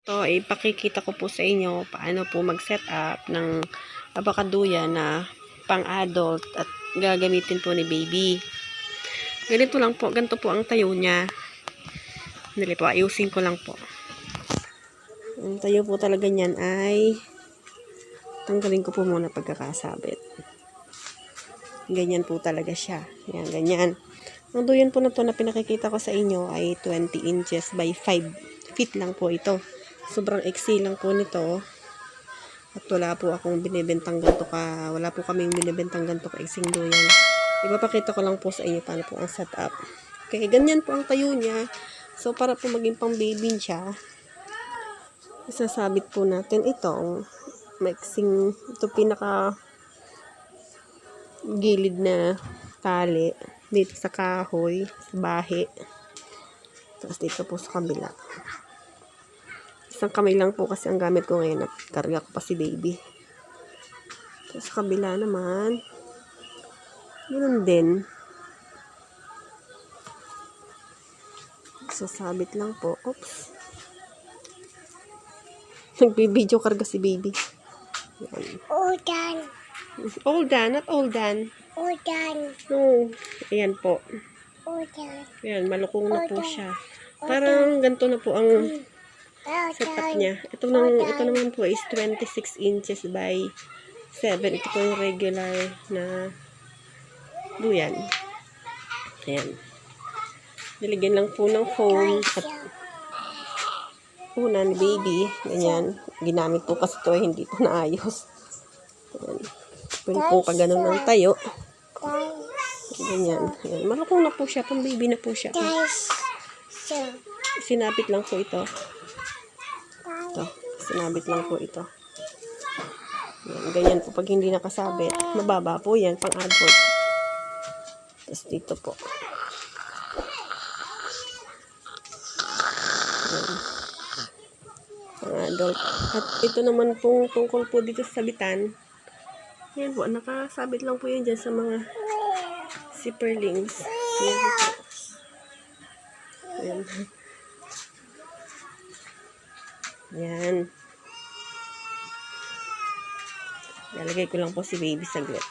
So, ipakikita ko po sa inyo paano po mag-set up ng Abaca Duyan na pang-adult at gagamitin po ni baby. Ganito lang po, ganito po ang tayo niya. Dali po, ayusin ko lang po. Ang tayo po talaga niyan ay tanggalin ko po muna pagkakasabit. Ganyan po talaga siya. Yan, ganyan. Ang duyan po na to na pinakikita ko sa inyo ay 20 inches by 5 feet lang po ito. Sobrang iksi lang po nito. At wala po akong binibentang ganito ka. Wala po kaming binibentang ganito ka iksing duyan. Ipapakita ko lang po sa inyo paano po ang setup. Okay, ganyan po ang tayo niya. So, para po maging pang baby siya, isasabit po natin itong maiksing, ito pinaka gilid na tali dito sa kahoy, sa bahay. Tapos dito po sa kabila. Isang kamay lang po kasi ang gamit ko ngayon at karga ko pa si baby. Tapos sa kabila naman, yun din. Sasabit lang po. Oops. Nagbibideo karga si baby. Yan. Oldan. Oldan, not oldan. Oldan. No. Ayan po. Oldan. Ayan, malukong na po siya. Parang ganito na po ang setup niya. Ito naman po is 26 inches by 7. Ito po yung regular na duyan. Ayan. Niligyan lang po ng foam at una ni baby. Ganyan. Ginamit po kasi ito hindi po naayos. Ayan. Pwede po pag ganun ng tayo. Ganyan. Ayan. Malukong na po siya. Pang baby na po siya. Sinapit lang po ito. Ito. Sinabit lang po ito. Ayan. Ganyan po. Pag hindi nakasabit, mababa po yan. Pang adult. Tapos dito po. Ayan. Pang adult. At ito naman pong tungkol po dito sa sabitan. Ayan po. Nakasabit lang po yan dyan sa mga zipperlings. Ayan po. Ayan. Ayan. Lalagay ko lang po si baby saglit.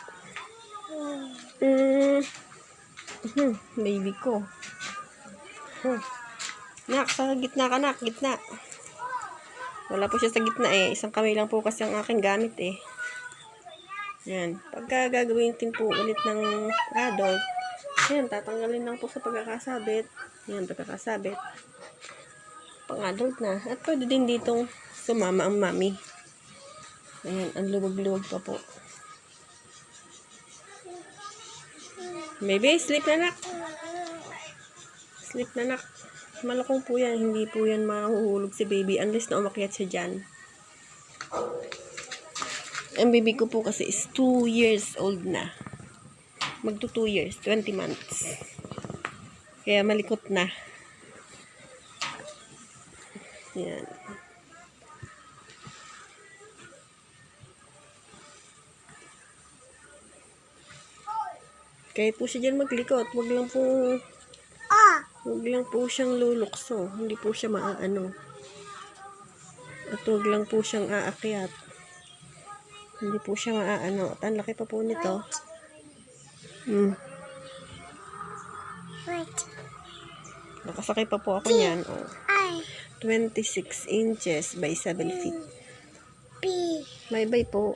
Baby ko. Nak, sa gitna ka nak, gitna. Wala po siya sa gitna eh. Isang kamay lang po kasi ang aking gamit eh. Ayan. Pagka gagawin din po ulit ng adult, ayan, tatanggalin lang po sa pagkakasabit. Ayan, pagkakasabit. Pang adult na. At pwede din ditong sumama ang mami. Ayan, ang luwag-luwag pa po. Baby, sleep na nak. Sleep na nak. Malakong po yan. Hindi po yan mahuhulog si baby unless na umakyat siya dyan. Ang baby ko po kasi is 2 years old na. Magto 2 years, 20 months. Kaya malikot na. Yan. Kahit po siya dyan maglikot, wag lang po siyang lulukso. Hindi po siya maaano. At wag lang po siyang aakyat. Hindi po siya maaano. At ang laki pa po nito. Nakasakay pa po ako niyan. Oh. 26 inches by 7 feet. Bye-bye po.